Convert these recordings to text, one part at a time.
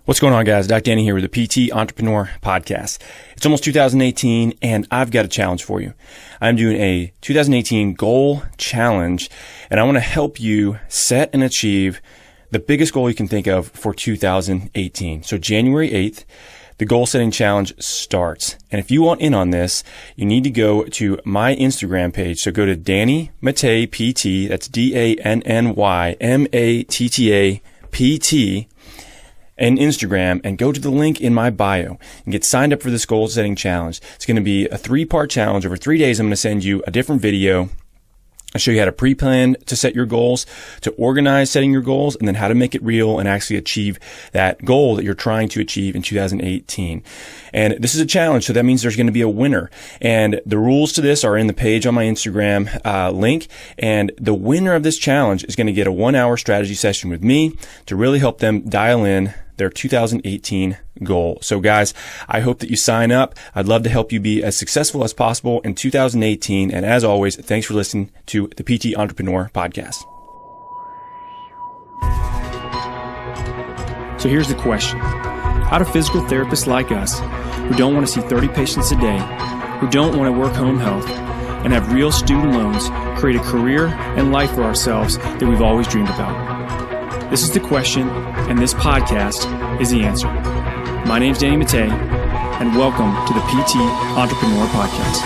What's going on, guys? Dr. Danny here with the PT Entrepreneur Podcast. It's almost 2018, and I've got a challenge for you. I'm doing a 2018 goal challenge, and I want to help you set and achieve the biggest goal you can think of for 2018. So January 8th, the goal setting challenge starts. And if you want in on this, you need to go to my Instagram page. So go to Danny Mattei PT. That's DANNY MATTA PT. And Instagram, and go to the link in my bio and get signed up for this goal setting challenge. It's going to be a 3-part challenge. Over 3 days, I'm going to send you a different video. I'll show you how to pre-plan to set your goals, to organize setting your goals, and then how to make it real and actually achieve that goal that you're trying to achieve in 2018. And this is a challenge, so that means there's going to be a winner. And the rules to this are in the page on my Instagram link. And the winner of this challenge is going to get a 1-hour strategy session with me to really help them dial in their 2018 goal. So guys, I hope that you sign up. I'd love to help you be as successful as possible in 2018. And as always, thanks for listening to the PT Entrepreneur Podcast. So here's the question. How do physical therapists like us, who don't want to see 30 patients a day, who don't want to work home health, and have real student loans, create a career and life for ourselves that we've always dreamed about? This is the question, and this podcast is the answer. My name's Danny Mattei, and welcome to the PT Entrepreneur Podcast.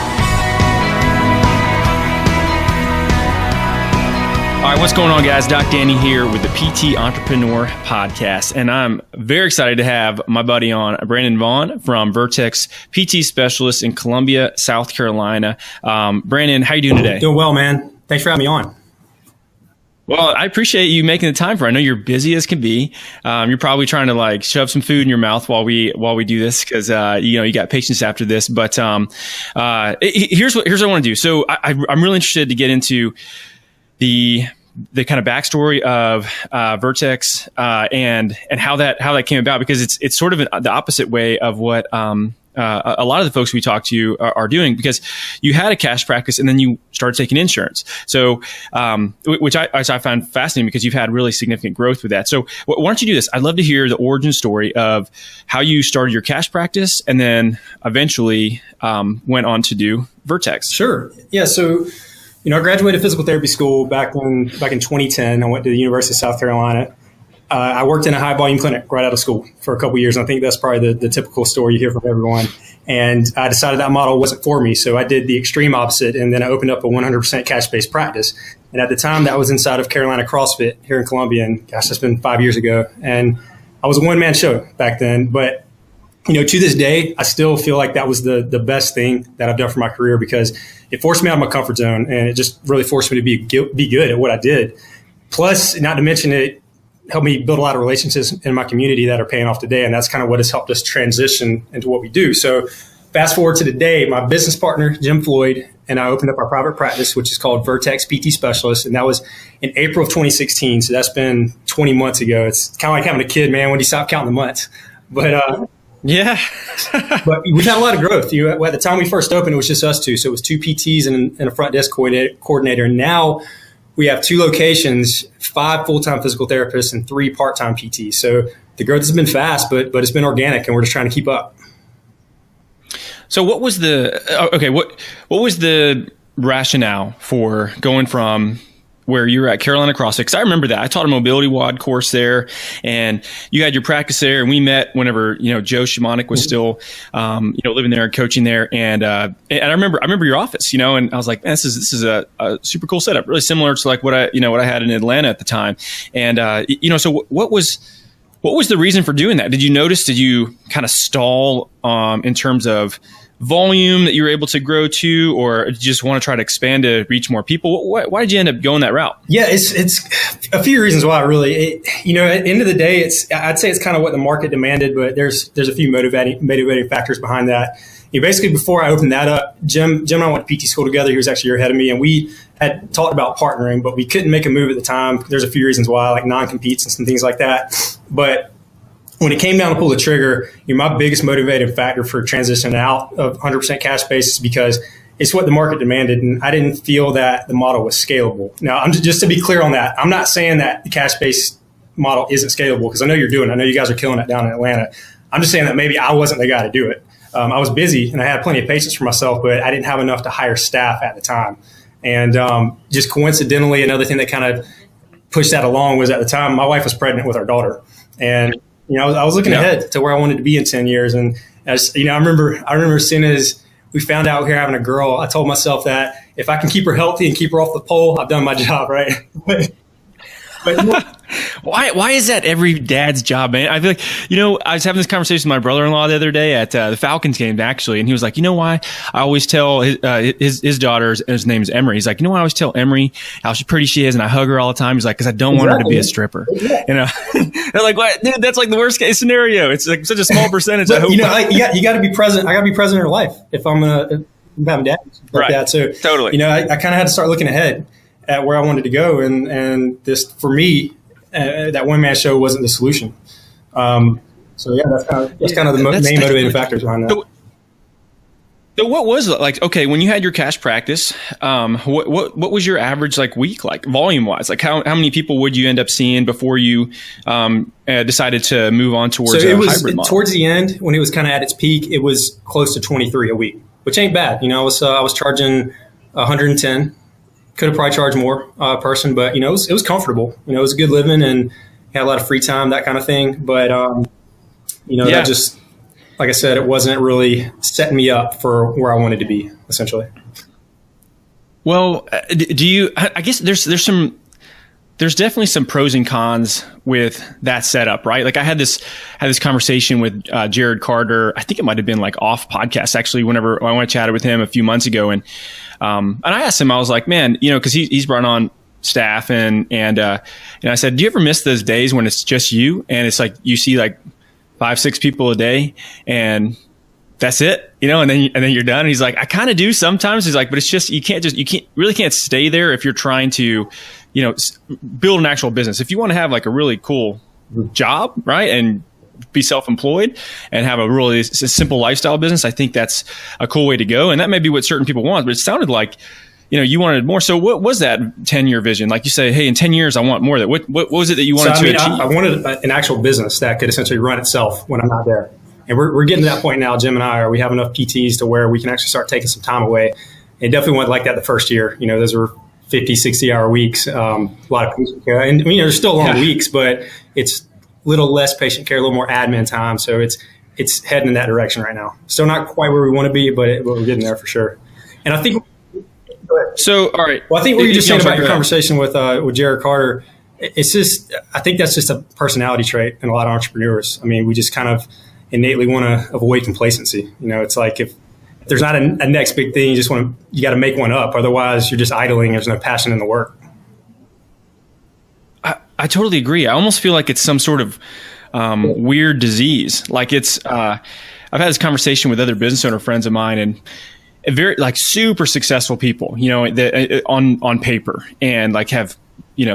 All right, what's going on, guys? Doc Danny here with the PT Entrepreneur Podcast, and I'm very excited to have my buddy on, Brandon Vaughn from Vertex PT Specialist in Columbia, South Carolina. Brandon, how you doing today? Doing well, man. Thanks for having me on. Well, I appreciate you making the time for it. I know you're busy as can be. You're probably trying to shove some food in your mouth while we do this because you got patients after this. But here's what I want to do. So I'm really interested to get into the kind of backstory of Vertex and how that came about, because it's sort of the opposite way of what a lot of the folks we talk to are doing, because you had a cash practice and then you started taking insurance. So, which I find fascinating because you've had really significant growth with that. So why don't you do this? I'd love to hear the origin story of how you started your cash practice and then eventually went on to do Vertex. Sure. Yeah. So, I graduated physical therapy school back in 2010. I went to the University of South Carolina. I worked in a high volume clinic right out of school for a couple of years. And I think that's probably the typical story you hear from everyone. And I decided that model wasn't for me. So I did the extreme opposite. And then I opened up a 100% cash-based practice. And at the time, that was inside of Carolina CrossFit here in Columbia. And gosh, that's been 5 years ago. And I was a one-man show back then. But, to this day, I still feel like that was the best thing that I've done for my career, because it forced me out of my comfort zone. And it just really forced me to be good at what I did. Plus, not to mention, it helped me build a lot of relationships in my community that are paying off today. And that's kind of what has helped us transition into what we do. So fast forward to today, my business partner, Jim Floyd, and I opened up our private practice, which is called Vertex PT Specialist. And that was in April of 2016. So that's been 20 months ago. It's kind of like having a kid, man, when you stop counting the months. But yeah, but we've had a lot of growth. At the time we first opened, it was just us two. So it was 2 PTs and a front desk coordinator. Now we have 2 locations, 5 full-time physical therapists, and 3 part-time PTs. So the growth has been fast, but it's been organic, and we're just trying to keep up. So what was what was the rationale for going from where you were at Carolina CrossFit? Because I remember that. I taught a mobility WOD course there, and you had your practice there, and we met whenever, Joe Shimonik was still, living there and coaching there. And I remember your office, and I was like, man, this is a super cool setup, really similar to what I had in Atlanta at the time. And, so what was the reason for doing that? Did you kind of stall, in terms of volume that you were able to grow to, or did you just want to try to expand to reach more people? Why did you end up going that route? Yeah, it's a few reasons why. Really, at the end of the day, I'd say it's kind of what the market demanded, but there's a few motivating factors behind that. Basically, before I opened that up, Jim and I went to PT school together. He was actually a year ahead of me, and we had talked about partnering, but we couldn't make a move at the time. There's a few reasons why, like non-competes and some things like that. But when it came down to pull the trigger, my biggest motivating factor for transitioning out of 100% cash base is because it's what the market demanded, and I didn't feel that the model was scalable. Now, just to be clear on that, I'm not saying that the cash base model isn't scalable, because I know you're doing it. I know you guys are killing it down in Atlanta. I'm just saying that maybe I wasn't the guy to do it. I was busy and I had plenty of patience for myself, but I didn't have enough to hire staff at the time. And just coincidentally, another thing that kind of pushed that along was, at the time, my wife was pregnant with our daughter. And, I was looking ahead to where I wanted to be in 10 years. And as I remember as soon as we found out we were having a girl, I told myself that if I can keep her healthy and keep her off the pole, I've done my job, right? but Why is that every dad's job, man? I feel like, I was having this conversation with my brother-in-law the other day at the Falcons game, actually, and he was like, why I always tell his daughter, his name is Emery. He's like, why I always tell Emery how pretty she is, and I hug her all the time. He's like, because I don't want her to be a stripper. They're like, what, dude? That's like the worst case scenario. It's like such a small percentage. I hope. You got to be present. I got to be present in her life if I'm having dad like that. So totally, I kind of had to start looking ahead at where I wanted to go, and this, for me, that one man show wasn't the solution. So yeah, that's kind of the main motivating factors behind that. So what was it like? Okay, when you had your cash practice, what was your average week volume wise? How many people would you end up seeing before you decided to move on towards a hybrid model? Towards the end, when it was kind of at its peak, it was close to 23 a week, which ain't bad. I was charging 110. Could have probably charged more person, but it was comfortable. It was good living and had a lot of free time, that kind of thing. But that just, like I said, it wasn't really setting me up for where I wanted to be, essentially. Well, do you? I guess there's definitely some pros and cons with that setup, right? I had this conversation with Jared Carter. I think it might have been off podcast, actually, whenever I went to chatted with him a few months ago, and I asked him, I was like, man, because he's brought on staff, and I said, do you ever miss those days when it's just you, and it's you see 5-6 people a day, and that's it, and then you're done. And he's like, I kind of do sometimes. He's like, but it's just you can't stay there if you're trying to, build an actual business. If you want to have a really cool job, right, and be self-employed and have a really simple lifestyle business, I think that's a cool way to go. And that may be what certain people want, but it sounded like, you wanted more. So what was that 10-year vision? You say, hey, in 10 years, I want more of that. What was it that you wanted to achieve? I wanted an actual business that could essentially run itself when I'm not there. And we're getting to that point now, Jim and I, we have enough PTs to where we can actually start taking some time away. It definitely went like that the first year. Those were 50, 60-hour weeks, a lot of patient care. And there's still long weeks, but it's a little less patient care, a little more admin time. So it's heading in that direction right now. Still not quite where we want to be, but we're getting there for sure. And I think. So, all right. Well, I think what you just saying about your conversation with Jared Carter, it's just, I think that's just a personality trait in a lot of entrepreneurs. We just kind of innately want to avoid complacency. It's like if there's not a next big thing, you got to make one up. Otherwise, you're just idling. There's no passion in the work. I totally agree. I almost feel like it's some sort of weird disease. I've had this conversation with other business owner friends of mine, and very super successful people, on paper, and have,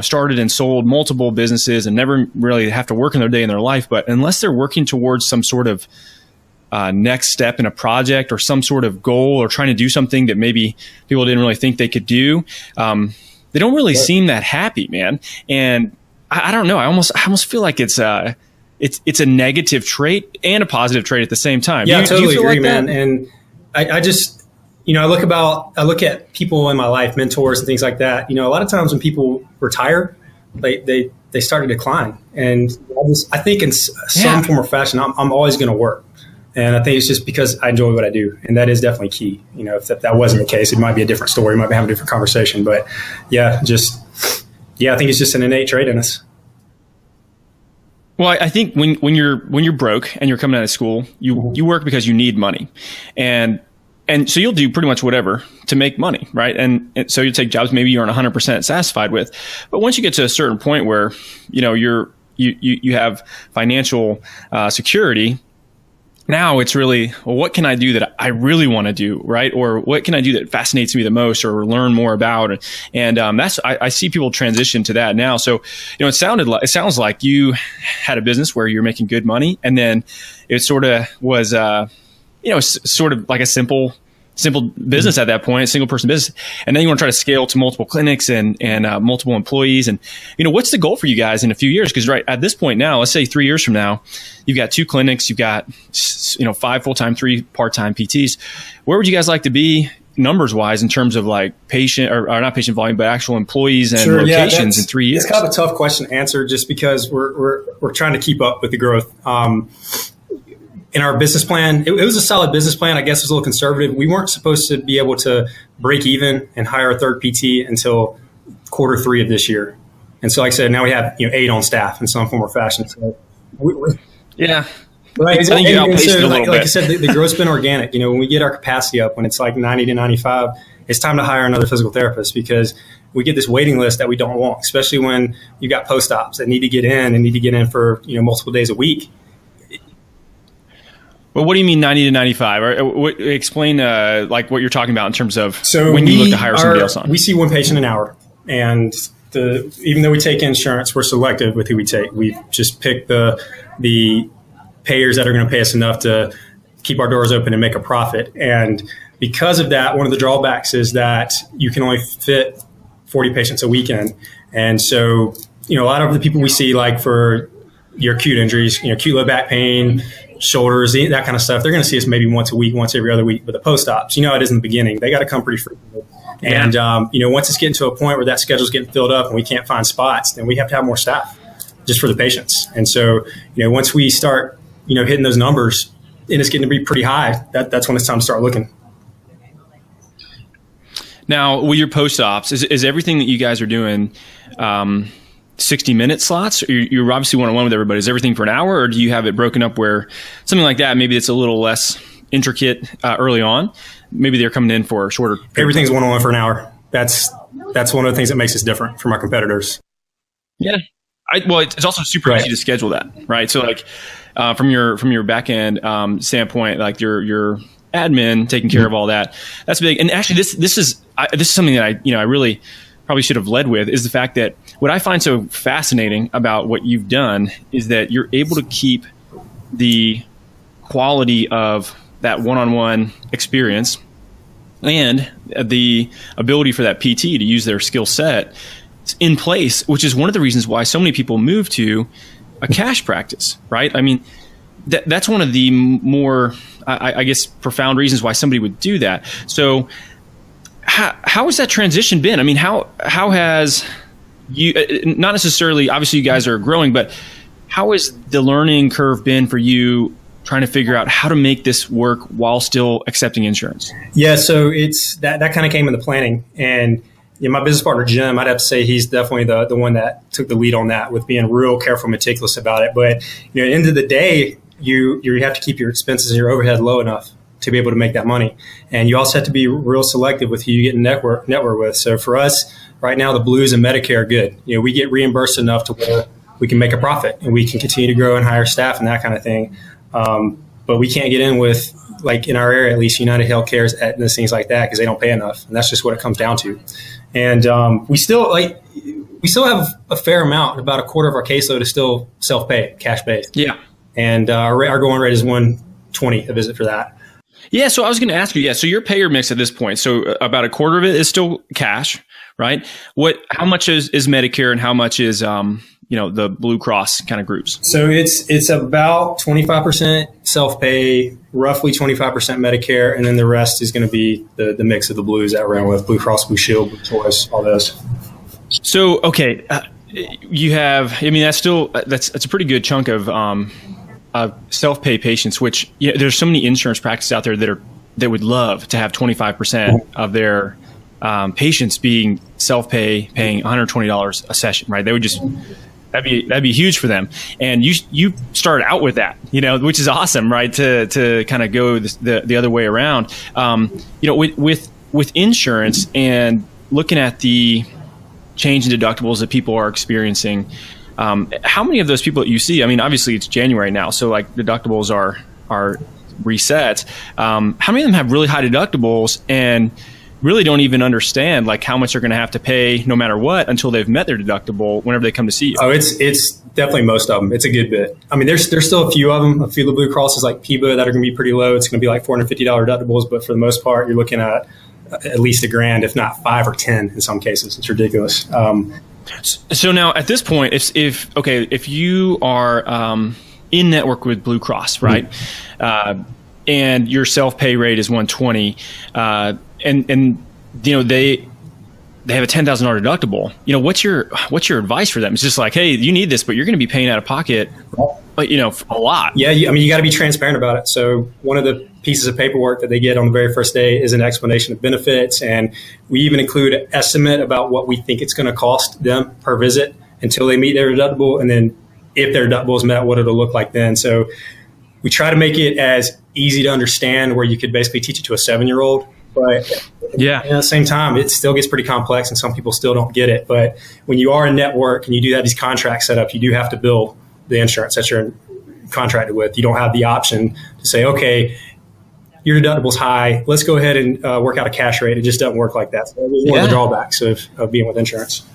started and sold multiple businesses and never really have to work in their day in their life. But unless they're working towards some sort of next step in a project or some sort of goal, or trying to do something that maybe people didn't really think they could do, they don't really seem that happy, man. And I don't know. I almost feel like it's a negative trait and a positive trait at the same time. Yeah, I totally agree, man. And I just, I look at people in my life, mentors and things like that. A lot of times when people retire, they start to decline. And I think in some form or fashion, I'm always going to work. And I think it's just because I enjoy what I do. And that is definitely key. If that wasn't the case, it might be a different story. We might be having a different conversation. But I think it's just an innate trait in us. Well, I think when you're broke and you're coming out of school, you work because you need money. And so you'll do pretty much whatever to make money, right? And so you take jobs maybe you aren't 100% satisfied with. But once you get to a certain point where, you have financial security, now it's really, well, what can I do that I really want to do, right? Or what can I do that fascinates me the most or learn more about? And I see people transition to that now. So, it sounds like you had a business where you're making good money, and then it sort of was, sort of like a simple simple business at that point, a single person business. And then you want to try to scale to multiple clinics and multiple employees. And, what's the goal for you guys in a few years? Because right at this point now, let's say 3 years from now, you've got 2 clinics, you've got, 5 full-time, 3 part-time PTs. Where would you guys like to be numbers wise in terms of like patient or not patient volume, but actual employees and locations in 3 years? It's kind of a tough question to answer just because we're trying to keep up with the growth. In our business plan, it was a solid business plan. I guess it was a little conservative. We weren't supposed to be able to break even and hire a third PT until Q3 of this year. And so, like I said, now we have 8 on staff in some form or fashion. So yeah. Right. I think you outpaced it a little bit. Like I said, the growth's been organic. When we get our capacity up, when it's like 90 to 95, it's time to hire another physical therapist because we get this waiting list that we don't want, especially when you've got post-ops that need to get in for multiple days a week. Well, what do you mean 90 to 95? Or explain like what you're talking about in terms of so when you look to hire somebody else on. We see 1 patient an hour, and even though we take insurance, we're selective with who we take. We just pick the payers that are going to pay us enough to keep our doors open and make a profit. And because of that, one of the drawbacks is that you can only fit 40 patients a weekend. And so, a lot of the people we see, like for your acute injuries, acute low back pain, shoulders, that kind of stuff, they're going to see us maybe once a week, once every other week. But the post-ops, it is in the beginning. They got to come pretty frequently. And, once it's getting to a point where that schedule's getting filled up and we can't find spots, then we have to have more staff just for the patients. And so, once we start, hitting those numbers and it's getting to be pretty high, that's when it's time to start looking. Now, with your post-ops, is everything that you guys are doing 60-minute slots? You're obviously one-on-one with everybody. Is everything for an hour, or do you have it broken up where something like that, maybe it's a little less intricate early on? Maybe they're coming in for a shorter period. Everything's one-on-one for an hour. That's one of the things that makes us different from our competitors. Yeah. Well, it's also super easy to schedule that, right? So like from your back end standpoint, like your admin taking care of all that, that's big. And actually, this is something that I really probably should have led with, is the fact that what I find so fascinating about what you've done is that you're able to keep the quality of that one-on-one experience and the ability for that PT to use their skill set in place, which is one of the reasons why so many people move to a cash practice, right? I mean, that's one of the more, I guess, profound reasons why somebody would do that. So how has that transition been? I mean, how has you, not necessarily, obviously you guys are growing, but how has the learning curve been for you trying to figure out how to make this work while still accepting insurance? Yeah, so it's that kind of came in the planning. And my business partner, Jim, I'd have to say he's definitely the one that took the lead on that, with being real careful, meticulous about it. But at the end of the day, you have to keep your expenses and your overhead low enough to be able to make that money. And you also have to be real selective with who you get in network with. So for us, right now, the Blues and Medicare are good. We get reimbursed enough to where we can make a profit and we can continue to grow and hire staff and that kind of thing. But we can't get in with, like in our area, at least United Healthcare's, Aetna's, things like that, because they don't pay enough. And that's just what it comes down to. And we still have a fair amount. About a quarter of our caseload is still self-pay, cash-based. Yeah. And our going rate is $120 a visit for that. Yeah. So I was going to ask you, so your payer mix at this point, so about a quarter of it is still cash, right? How much is Medicare and how much is, the Blue Cross kind of groups? So it's about 25% self-pay, roughly 25% Medicare, and then the rest is going to be the mix of the Blues that ran with Blue Cross, Blue Shield, Blue Choice, all those. So, okay. You have, that's a pretty good chunk of self-pay patients, which there's so many insurance practices out there that would love to have 25% of their patients being self-pay, paying $120 a session, right? They would just, that'd be huge for them. And you started out with that, which is awesome, right? To kind of go the other way around. With insurance and looking at the change in deductibles that people are experiencing, how many of those people that you see, obviously it's January now, so like deductibles are reset. How many of them have really high deductibles, and really don't even understand like how much they're going to have to pay no matter what until they've met their deductible whenever they come to see you. Oh, it's definitely most of them. It's a good bit. I mean, there's still a few of them. A few of the Blue Crosses like PBA that are going to be pretty low. It's going to be like $450 deductibles, but for the most part, you're looking at least $1,000, if not 5 or 10 in some cases. It's ridiculous. So now at this point, if you are in network with Blue Cross, right, and your self-pay rate is $120, and you know they have a $10,000 deductible, you know, what's your advice for them? It's just like, hey, you need this, but you're going to be paying out of pocket, you know, a lot. Yeah, I mean, you got to be transparent about it. So one of the pieces of paperwork that they get on the very first day is an explanation of benefits, and we even include an estimate about what we think it's going to cost them per visit until they meet their deductible, and then if their deductible is met, what it'll look like then. So we try to make it as easy to understand where you could basically teach it to a 7-year-old. But at the same time, it still gets pretty complex and some people still don't get it. But when you are in network and you do have these contracts set up, you do have to bill the insurance that you're contracted with. You don't have the option to say, okay, your deductible's high, let's go ahead and work out a cash rate. It just doesn't work like that. So that's one of the drawbacks of being with insurance.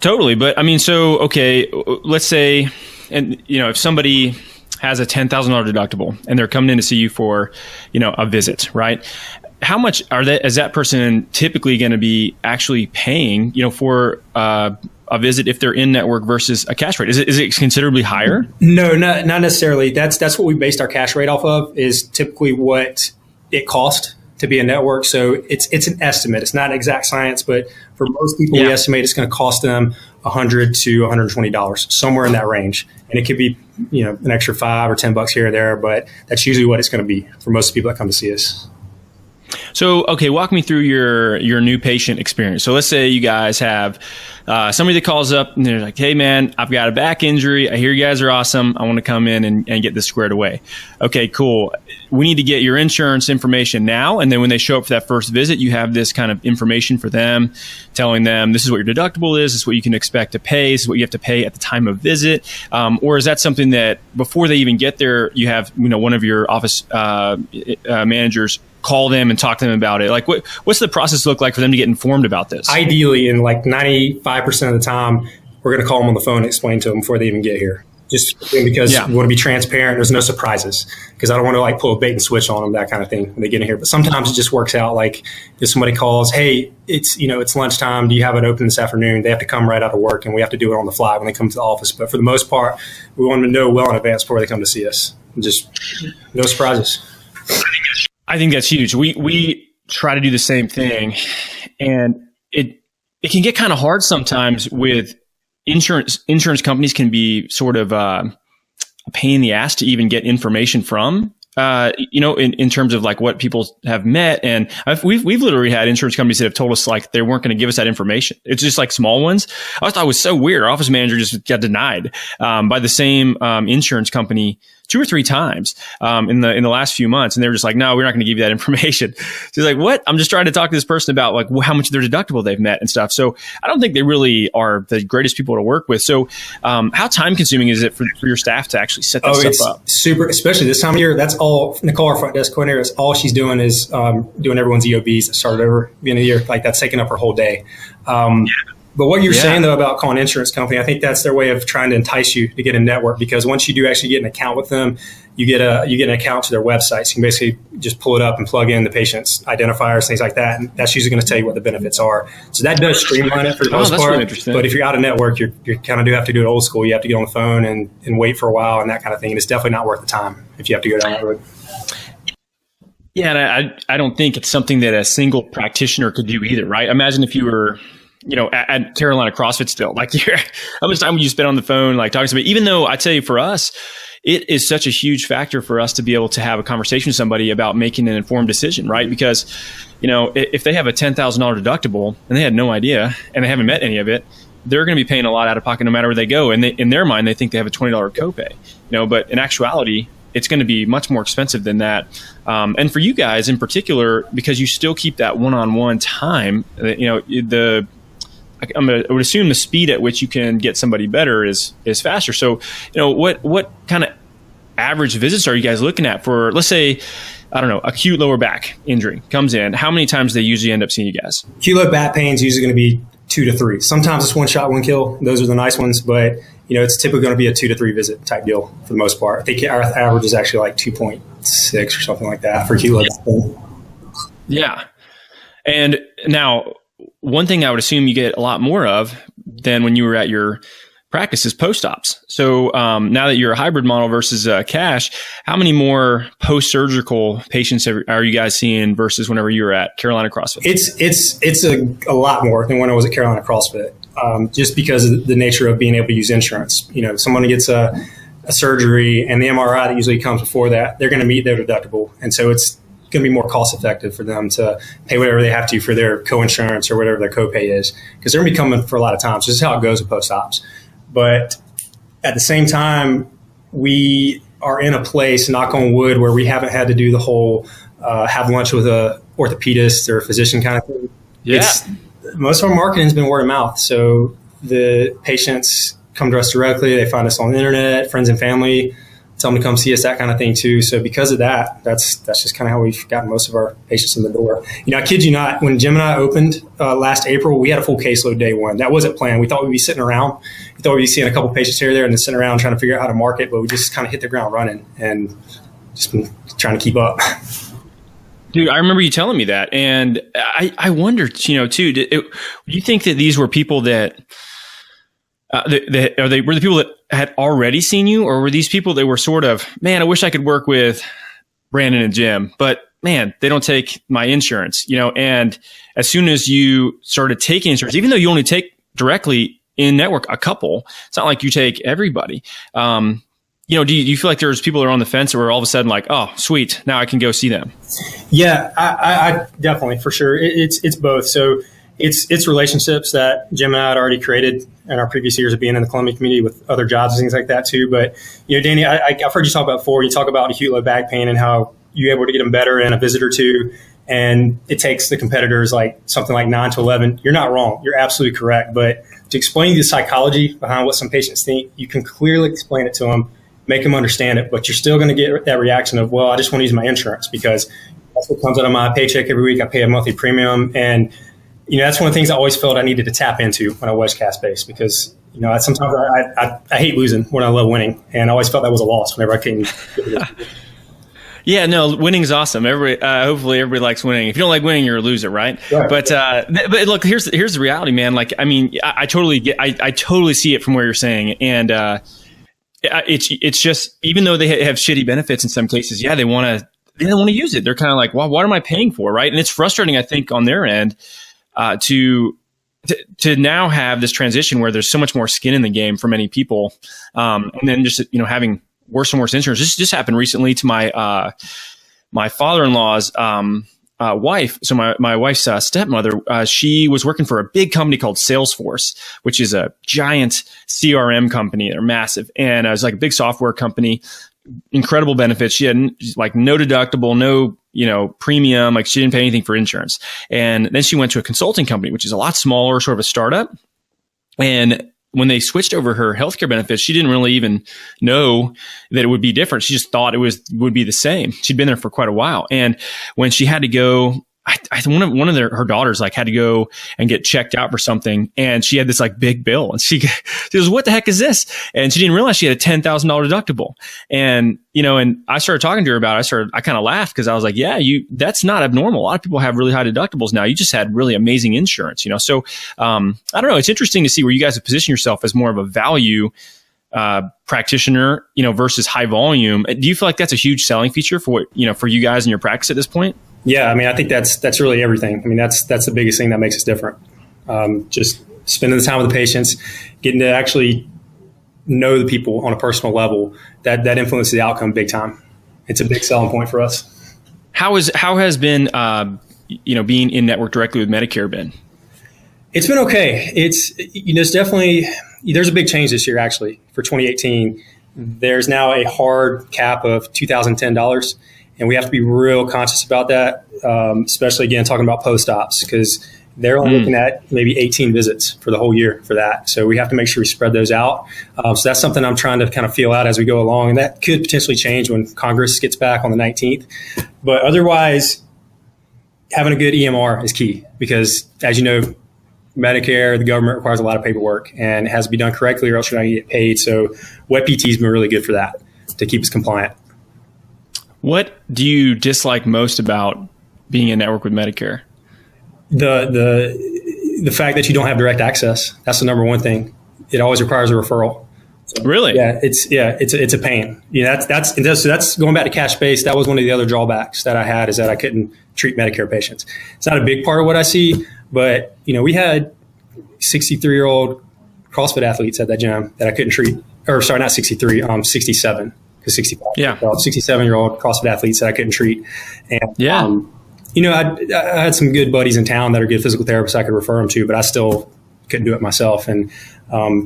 Totally. But I mean, so, okay, let's say, and you know, if somebody has a $10,000 deductible and they're coming in to see you for, you know, a visit, right? How much is that person typically going to be actually paying, you know, for a visit if they're in network versus a cash rate? Is it considerably higher? No, not necessarily. That's what we based our cash rate off of, is typically what it costs to be a network. So it's an estimate. It's not exact science, but for most people, we estimate it's going to cost them $100 to $120, somewhere in that range. And it could be, you know, an extra $5 or $10 here or there, but that's usually what it's going to be for most people that come to see us. So, okay, walk me through your new patient experience. So let's say you guys have somebody that calls up and they're like, hey, man, I've got a back injury. I hear you guys are awesome. I want to come in and get this squared away. Okay, cool. We need to get your insurance information now. And then when they show up for that first visit, you have this kind of information for them, telling them this is what your deductible is, this is what you can expect to pay, this is what you have to pay at the time of visit. Or is that something that before they even get there, you have, you know, one of your office managers call them and talk to them about it? Like, what's the process look like for them to get informed about this? Ideally, in like 95% of the time, we're going to call them on the phone and explain to them before they even get here. Just because we want to be transparent. There's no surprises, because I don't want to like pull a bait and switch on them, that kind of thing when they get in here. But sometimes it just works out. Like if somebody calls, hey, it's lunchtime. Do you have it open this afternoon? They have to come right out of work, and we have to do it on the fly when they come to the office. But for the most part, we want them to know well in advance before they come to see us. Just no surprises. I think that's huge. We try to do the same thing, and it can get kind of hard sometimes with insurance companies. Can be sort of a pain in the ass to even get information from, in terms of like what people have met. And we've literally had insurance companies that have told us like they weren't going to give us that information. It's just like small ones. I thought it was so weird. Our office manager just got denied by the same insurance company 2 or 3 times in the last few months, and they were just like, "No, we're not going to give you that information." She's like, "What? I'm just trying to talk to this person about like how much of their deductible they've met and stuff." So I don't think they really are the greatest people to work with. So how time consuming is it for your staff to actually set this stuff up? Super, especially this time of year. That's all Nicole, our front desk coordinator, is all she's doing is doing everyone's EOBs that started over the beginning of the year. Like that's taking up her whole day. But what you're saying, though, about calling an insurance company, I think that's their way of trying to entice you to get a network, because once you do actually get an account with them, you get an account to their website. So you can basically just pull it up and plug in the patient's identifiers, things like that. And that's usually going to tell you what the benefits are. So that does streamline it for the most part. Really, but if you're out of network, you kind of do have to do it old school. You have to get on the phone and wait for a while and that kind of thing. And it's definitely not worth the time if you have to go down that road. Yeah, and I don't think it's something that a single practitioner could do either, right? Imagine if you were at Carolina CrossFit still, like how much time would you spend on the phone, like talking to somebody? Even though I tell you, for us, it is such a huge factor for us to be able to have a conversation with somebody about making an informed decision, right? Because, if they have a $10,000 deductible and they had no idea and they haven't met any of it, they're going to be paying a lot out of pocket no matter where they go. And in their mind, they think they have a $20 copay, but in actuality, it's going to be much more expensive than that. And for you guys in particular, because you still keep that one-on-one time, I would assume the speed at which you can get somebody better is faster. So, what kind of average visits are you guys looking at for, let's say, I don't know, acute lower back injury comes in? How many times do they usually end up seeing you guys? Acute low back pain is usually going to be 2 to 3. Sometimes it's one shot, one kill. Those are the nice ones, but it's typically going to be a 2 to 3 visit type deal for the most part. I think our average is actually like 2.6 or something like that for acute low back pain. Yeah. And now, one thing I would assume you get a lot more of than when you were at your practice is post-ops. So now that you're a hybrid model versus cash, how many more post-surgical patients are you guys seeing versus whenever you were at Carolina CrossFit? It's a lot more than when I was at Carolina CrossFit, just because of the nature of being able to use insurance. Someone gets a surgery and the MRI that usually comes before that, they're going to meet their deductible. And so it's going to be more cost effective for them to pay whatever they have to for their co-insurance or whatever their copay is, because they're going to be coming for a lot of times. This is how it goes with post-ops. But at the same time, we are in a place, knock on wood, where we haven't had to do the whole have lunch with a orthopedist or a physician kind of thing. Yeah. Most of our marketing has been word of mouth. So the patients come to us directly. They find us on the internet, friends and family, tell them to come see us, that kind of thing too. So because of that, that's just kind of how we've gotten most of our patients in the door. I kid you not, when Jim and I opened last April, we had a full caseload day one. That wasn't planned. We thought we'd be sitting around. We thought we'd be seeing a couple patients here or there and then sitting around trying to figure out how to market, but we just kind of hit the ground running and just been trying to keep up. Dude, I remember you telling me that. And I wondered, too, do you think that these were people that, were the people that had already seen you, or were these people that were sort of, man, I wish I could work with Brandon and Jim, but man, they don't take my insurance, and as soon as you started taking insurance, even though you only take directly in network a couple, it's not like you take everybody. Do you feel like there's people that are on the fence that were all of a sudden like, oh, sweet, now I can go see them? Yeah, I definitely, for sure. It's both. So it's relationships that Jim and I had already created in our previous years of being in the Columbia community with other jobs and things like that too. But, Danny, I've heard you talk about before, you talk about acute low back pain and how you're able to get them better in a visit or two. And it takes the competitors like something like 9 to 11. You're not wrong. You're absolutely correct. But to explain the psychology behind what some patients think, you can clearly explain it to them, make them understand it, but you're still going to get that reaction of, well, I just want to use my insurance because that's what comes out of my paycheck every week. I pay a monthly premium. And that's one of the things I always felt I needed to tap into when I was cash-based because, sometimes I hate losing when I love winning. And I always felt that was a loss whenever I came. Yeah, no, winning is awesome. Hopefully everybody likes winning. If you don't like winning, you're a loser, right? But look, here's the reality, man. Like, I mean, I totally see it from where you're saying. And it's just, even though they have shitty benefits in some cases, yeah, they don't want to use it. They're kind of like, well, what am I paying for, right? And it's frustrating, I think, on their end. To now have this transition where there's so much more skin in the game for many people, and then just having worse and worse insurance. This just happened recently to my father-in-law's wife. So my wife's stepmother, she was working for a big company called Salesforce, which is a giant CRM company. They're massive, and it was like a big software company. Incredible benefits. She had like no deductible, no premium. Like she didn't pay anything for insurance. And then she went to a consulting company, which is a lot smaller, sort of a startup. And when they switched over her healthcare benefits, she didn't really even know that it would be different. She just thought would be the same. She'd been there for quite a while. And when she had to go, one of her daughters like had to go and get checked out for something, and she had this like big bill, and she goes, "What the heck is this?" And she didn't realize she had a $10,000 deductible. And and I started talking to her about it. I kind of laughed because I was like, "Yeah, that's not abnormal. A lot of people have really high deductibles now. You just had really amazing insurance, So I don't know. It's interesting to see where you guys have positioned yourself as more of a value practitioner, versus high volume. Do you feel like that's a huge selling feature for what for you guys in your practice at this point? Yeah, I mean, I think that's really everything. I mean, that's the biggest thing that makes us different. Just spending the time with the patients, getting to actually know the people on a personal level, that influences the outcome big time. It's a big selling point for us. How has been being in network directly with Medicare been? It's been okay. It's definitely, there's a big change this year actually for 2018. There's now a hard cap of $2,010. And we have to be real conscious about that, especially, again, talking about post-ops, because they're only looking at maybe 18 visits for the whole year for that. So we have to make sure we spread those out. So that's something I'm trying to kind of feel out as we go along. And that could potentially change when Congress gets back on the 19th. But otherwise, having a good EMR is key because, as you know, Medicare, the government requires a lot of paperwork and it has to be done correctly or else you're not going to get paid. So Web PT has been really good for that to keep us compliant. What do you dislike most about being in network with Medicare? The fact that you don't have direct access. That's the number one thing. It always requires a referral. So, really? Yeah, it's a pain. You know, that's going back to cash based. That was one of the other drawbacks that I had is that I couldn't treat Medicare patients. It's not a big part of what I see, but you know, we had 63-year-old CrossFit athletes at that gym that I couldn't treat. Or sorry, not 63, 67. 65. Yeah. 67-year-old CrossFit athletes that I couldn't treat. And, yeah. You know, I had some good buddies in town that are good physical therapists I could refer them to, but I still couldn't do it myself. And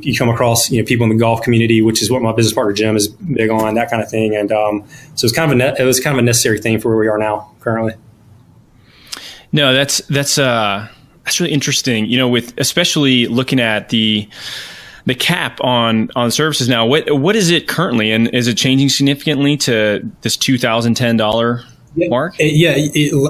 you come across, you know, people in the golf community, which is what my business partner Jim is big on, that kind of thing. And so it's kind of a necessary thing for where we are now currently. No, that's really interesting. You know, with especially looking at the cap on services now, what is it currently, and is it changing significantly to this $2,010 mark?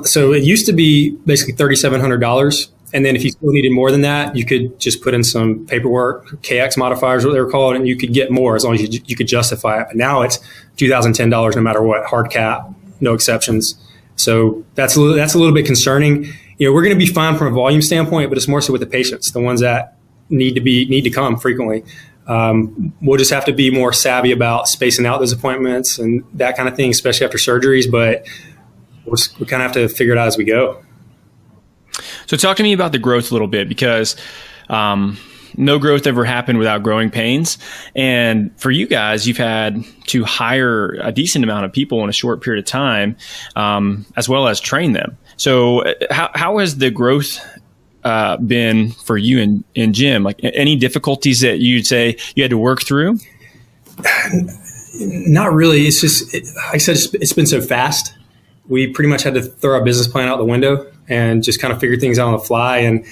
So it used to be basically $3,700, and then if you still needed more than that, you could just put in some paperwork, KX modifiers, what they were called, and you could get more as long as you could justify it. But now it's $2,010 no matter what, hard cap, no exceptions. So that's a little bit concerning. You know, we're going to be fine from a volume standpoint, but it's more so with the patients, the ones that need to come frequently. We'll just have to be more savvy about spacing out those appointments and that kind of thing, especially after surgeries. But we kind of have to figure it out as we go. So talk to me about the growth a little bit, because no growth ever happened without growing pains. And for you guys, you've had to hire a decent amount of people in a short period of time, as well as train them. So how has the growth been for you in gym? Like any difficulties that you'd say you had to work through? Not really. It's just, like I said, it's been so fast. We pretty much had to throw our business plan out the window and just kind of figure things out on the fly. And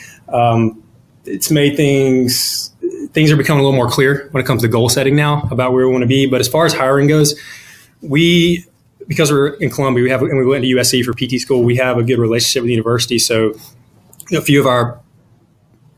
it's made things are becoming a little more clear when it comes to goal setting now about where we want to be. But as far as hiring goes, because we're in Columbia, and we went to USC for PT school, we have a good relationship with the university. So a few of our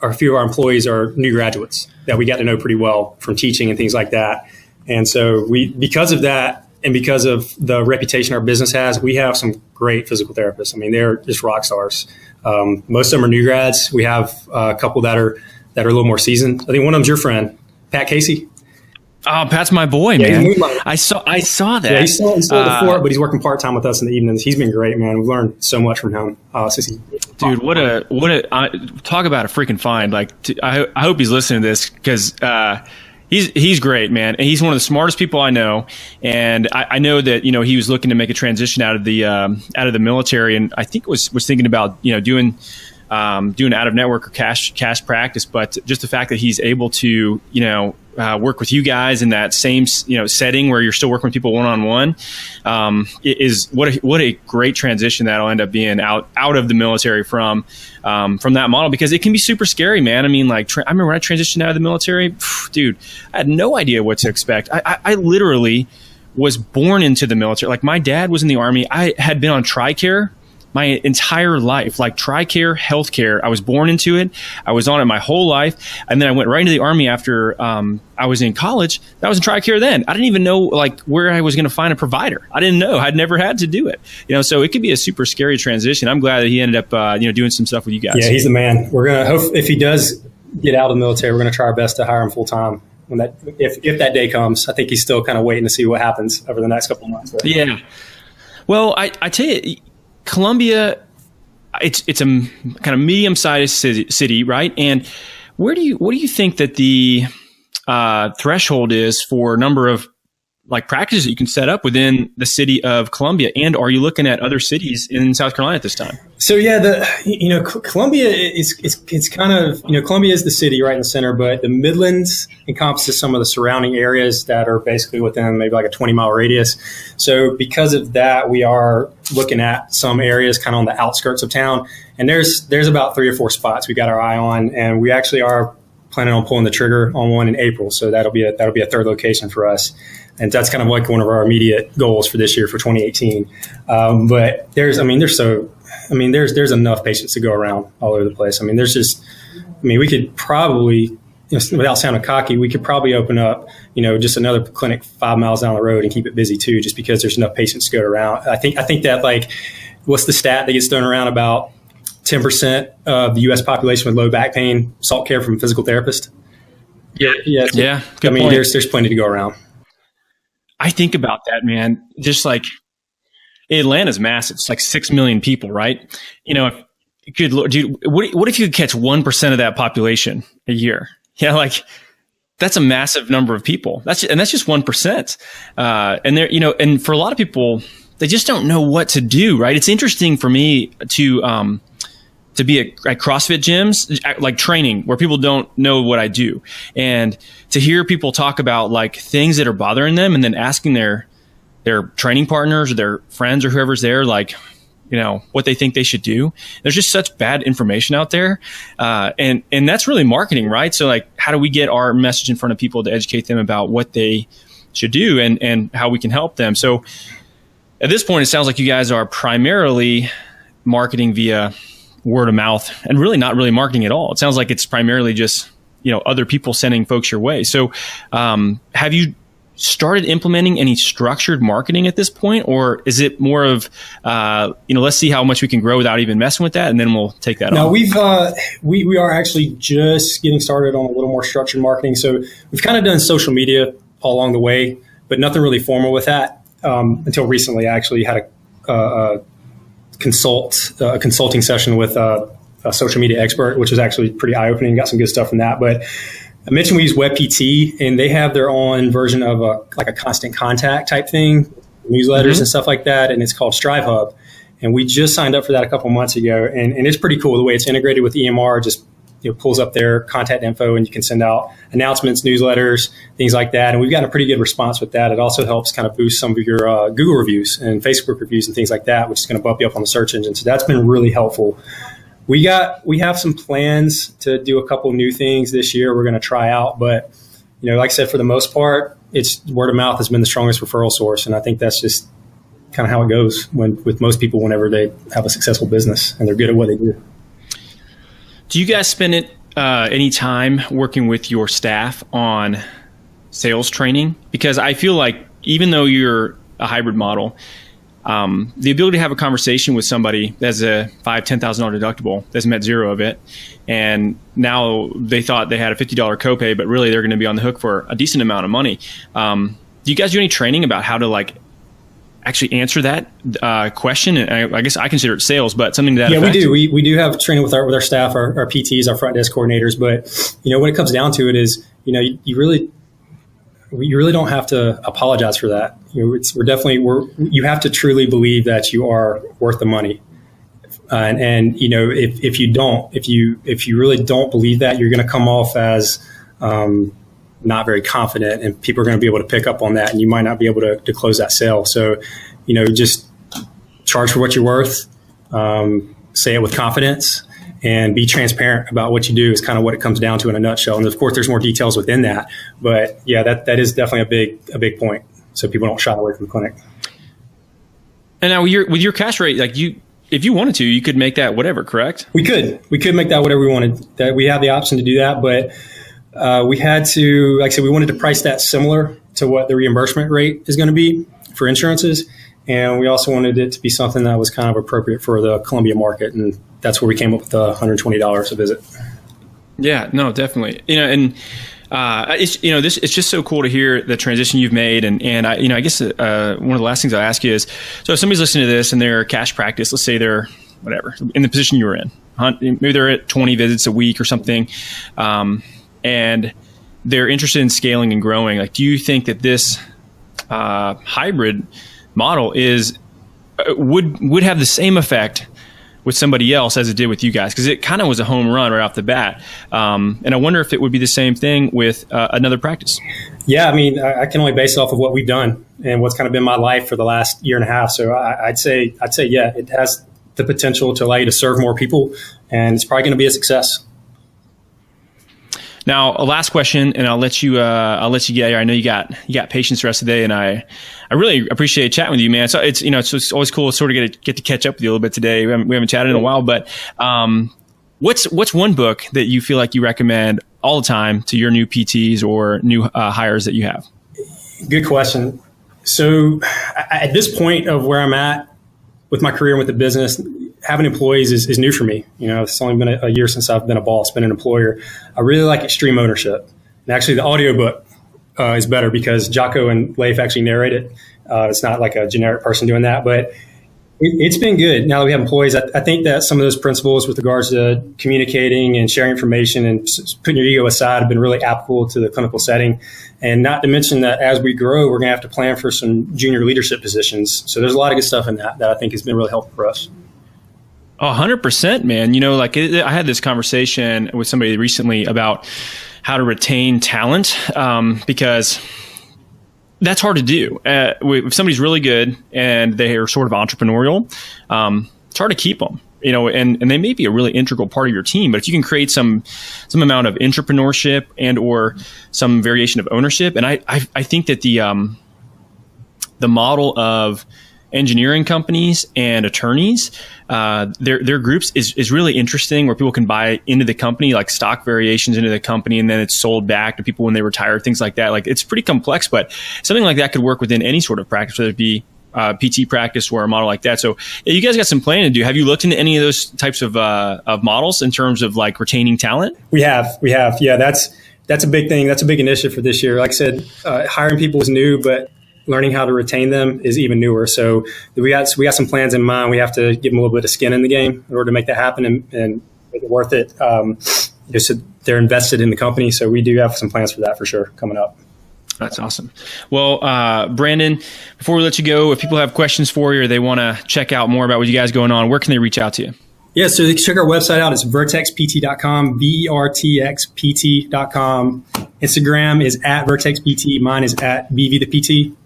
employees are new graduates that we got to know pretty well from teaching and things like that. And so because of that, and because of the reputation our business has, we have some great physical therapists. I mean, they're just rock stars. Most of them are new grads. We have a couple that are a little more seasoned. I think one of them's your friend, Pat Casey. Oh, Pat's my boy, man. I saw that. Yeah, he's still before, but he's working part-time with us in the evenings. He's been great, man. We've learned so much from him. Dude, what a talk about a freaking find. Like, I hope he's listening to this, because he's great, man. And he's one of the smartest people I know. And I know that, you know, he was looking to make a transition out of the military, and I think was thinking about, you know, doing out of network or cash practice. But just the fact that he's able to, you know, work with you guys in that same, you know, setting where you're still working with people one-on-one, is what a great transition that'll end up being out of the military from that model, because it can be super scary, man. I mean, like, I remember when I transitioned out of the military, dude, I had no idea what to expect. I literally was born into the military. Like, my dad was in the Army. I had been on TRICARE my entire life, like TRICARE healthcare. I was born into it. I was on it my whole life. And then I went right into the Army after I was in college. That was in TRICARE then. I didn't even know like where I was going to find a provider. I didn't know. I'd never had to do it. You know, so it could be a super scary transition. I'm glad that he ended up, doing some stuff with you guys. Yeah, he's the man. We're going to hope if he does get out of the military, we're going to try our best to hire him full time. If that day comes. I think he's still kind of waiting to see what happens over the next couple of months. But. Yeah. Well, I tell you, Columbia, it's a kind of medium-sized city, right? And what do you think that the threshold is for number of like practices that you can set up within the city of Columbia? And are you looking at other cities in South Carolina at this time? So yeah, Columbia it's kind of, Columbia is the city right in the center, but the Midlands encompasses some of the surrounding areas that are basically within maybe like a 20-mile radius. So because of that, we are looking at some areas kind of on the outskirts of town, and there's about 3 or 4 spots we got our eye on, and we actually are planning on pulling the trigger on one in April. So that'll be a third location for us. And that's kind of like one of our immediate goals for this year, for 2018. But there's enough patients to go around all over the place. We could probably, without sounding cocky, we could probably open up, just another clinic 5 miles down the road and keep it busy too, just because there's enough patients to go around. I think that, like, what's the stat that gets thrown around about 10% of the U.S. population with low back pain sought care from a physical therapist? Yeah. Good point. There's plenty to go around. I think about that, man. Just like Atlanta's massive. It's like 6 million people, right? If you could, dude, what if you could catch 1% of that population a year? Yeah, like that's a massive number of people. That's just 1%. And there, and for a lot of people, they just don't know what to do, right? It's interesting for me to be at CrossFit gyms, like training, where people don't know what I do, and to hear people talk about like things that are bothering them, and then asking their training partners or their friends or whoever's there, like, what they think they should do. There's just such bad information out there. And that's really marketing, right? So like, how do we get our message in front of people to educate them about what they should do and how we can help them? So at this point, it sounds like you guys are primarily marketing via word of mouth and really not really marketing at all. It sounds like it's primarily just, other people sending folks your way. So have you started implementing any structured marketing at this point, or is it more of, let's see how much we can grow without even messing with that, and then we'll take that on? No, we are actually just getting started on a little more structured marketing. So we've kind of done social media all along the way, but nothing really formal with that until recently. I actually had a consulting session with a social media expert, which was actually pretty eye-opening. Got some good stuff from that. But I mentioned we use WebPT, and they have their own version of a constant contact type thing, newsletters and stuff like that, and it's called Strive Hub. And we just signed up for that a couple months ago, and it's pretty cool the way it's integrated with EMR. Just pulls up their contact info, and you can send out announcements, newsletters, things like that. And we've gotten a pretty good response with that. It also helps kind of boost some of your Google reviews and Facebook reviews and things like that, which is going to bump you up on the search engine. So that's been really helpful. We have some plans to do a couple new things this year we're going to try out. But, like I said, for the most part, it's word of mouth has been the strongest referral source. And I think that's just kind of how it goes with most people whenever they have a successful business and they're good at what they do. Do you guys spend any time working with your staff on sales training? Because I feel like even though you're a hybrid model, the ability to have a conversation with somebody that's a $5,000, $10,000 deductible that's met zero of it, and now they thought they had a $50 copay, but really they're going to be on the hook for a decent amount of money. Do you guys do any training about how to actually answer that question? And I guess I consider it sales, but something that effect? We do. We do have training with our staff, our PTs, our front desk coordinators. But when it comes down to it, is you really don't have to apologize for that. You have to truly believe that you are worth the money. And if you really don't believe that, you're going to come off as not very confident, and people are going to be able to pick up on that, and you might not be able to close that sale. So, just charge for what you're worth, say it with confidence, and be transparent about what you do is kind of what it comes down to in a nutshell. And of course, there's more details within that, but yeah, that is definitely a big point. So people don't shy away from the clinic. And now with your cash rate, if you wanted to, you could make that whatever, correct? We could make that whatever we wanted. That we have the option to do that, but we had to, like I said, we wanted to price that similar to what the reimbursement rate is going to be for insurances. And we also wanted it to be something that was kind of appropriate for the Columbia market. And that's where we came up with the $120 a visit. Yeah, no, definitely. It's just so cool to hear the transition you've made. And I guess one of the last things I'll ask you is, so if somebody's listening to this and they're cash practice, let's say they're whatever, in the position you were in, maybe they're at 20 visits a week or something, and they're interested in scaling and growing. Do you think that this hybrid model is would have the same effect with somebody else as it did with you guys, because it kind of was a home run right off the bat. And I wonder if it would be the same thing with another practice. Yeah, I mean, I can only base it off of what we've done and what's kind of been my life for the last year and a half. So I'd say, yeah, it has the potential to allow you to serve more people, and it's probably going to be a success. Now, a last question, and I'll let you get here. I know you got patience the rest of the day, and I really appreciate chatting with you, man. So it's always cool to sort of get to catch up with you a little bit today. We haven't chatted in a while, but what's one book that you feel like you recommend all the time to your new PTs or new hires that you have? Good question. So at this point of where I'm at with my career and with the business, having employees is new for me. It's only been a year since I've been a boss, been an employer. I really like extreme ownership. And actually, the audiobook is better because Jocko and Leif actually narrate it. It's not like a generic person doing that, but it's been good. Now that we have employees, I think that some of those principles with regards to communicating and sharing information and putting your ego aside have been really applicable to the clinical setting. And not to mention that as we grow, we're going to have to plan for some junior leadership positions. So there's a lot of good stuff in that I think has been really helpful for us. 100%, man. I had this conversation with somebody recently about how to retain talent, because that's hard to do. If somebody's really good and they are sort of entrepreneurial, it's hard to keep them. And they may be a really integral part of your team, but if you can create some amount of entrepreneurship and or some variation of ownership, and I think that the model of engineering companies and attorneys, their groups is really interesting, where people can buy into the company, like stock variations into the company, and then it's sold back to people when they retire, things like that. Like, it's pretty complex, but something like that could work within any sort of practice, whether it be PT practice or a model like that. So yeah, you guys got some planning to do. Have you looked into any of those types of models in terms of like retaining talent? We have. Yeah, that's a big thing. That's a big initiative for this year. Like I said, hiring people is new, but learning how to retain them is even newer. So we got some plans in mind. We have to give them a little bit of skin in the game in order to make that happen and make it worth it. So they're invested in the company. So we do have some plans for that for sure coming up. That's awesome. Well, Brandon, before we let you go, if people have questions for you or they want to check out more about what you guys going on, where can they reach out to you? Yeah, so they can check our website out. It's vertexpt.com, vertxpt.com. Instagram is at vertexpt. Mine is at BV the PT.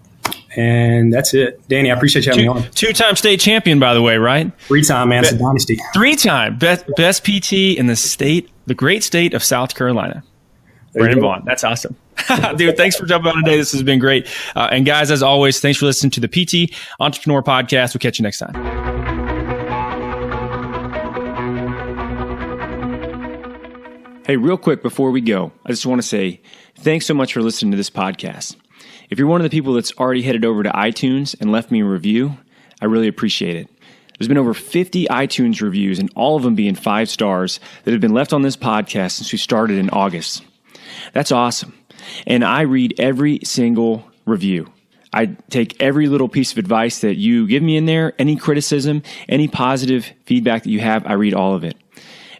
And that's it. Danny, I appreciate you having me on. Two-time state champion, by the way, right? 3-time, man. It's a dynasty. 3-time. Best PT in the great state of South Carolina. Brandon Vaughn. That's awesome. Dude, thanks for jumping on today. This has been great. And guys, as always, thanks for listening to the PT Entrepreneur Podcast. We'll catch you next time. Hey, real quick before we go, I just want to say thanks so much for listening to this podcast. If you're one of the people that's already headed over to iTunes and left me a review, I really appreciate it. There's been over 50 iTunes reviews, and all of them being 5 stars, that have been left on this podcast since we started in August. That's awesome. And I read every single review. I take every little piece of advice that you give me in there, any criticism, any positive feedback that you have, I read all of it.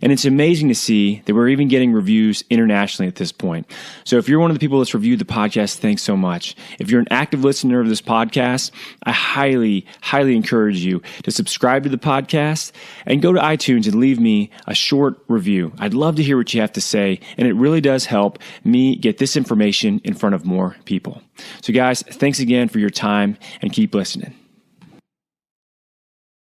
And it's amazing to see that we're even getting reviews internationally at this point. So if you're one of the people that's reviewed the podcast, thanks so much. If you're an active listener of this podcast, I highly, highly encourage you to subscribe to the podcast and go to iTunes and leave me a short review. I'd love to hear what you have to say, and it really does help me get this information in front of more people. So guys, thanks again for your time, and keep listening.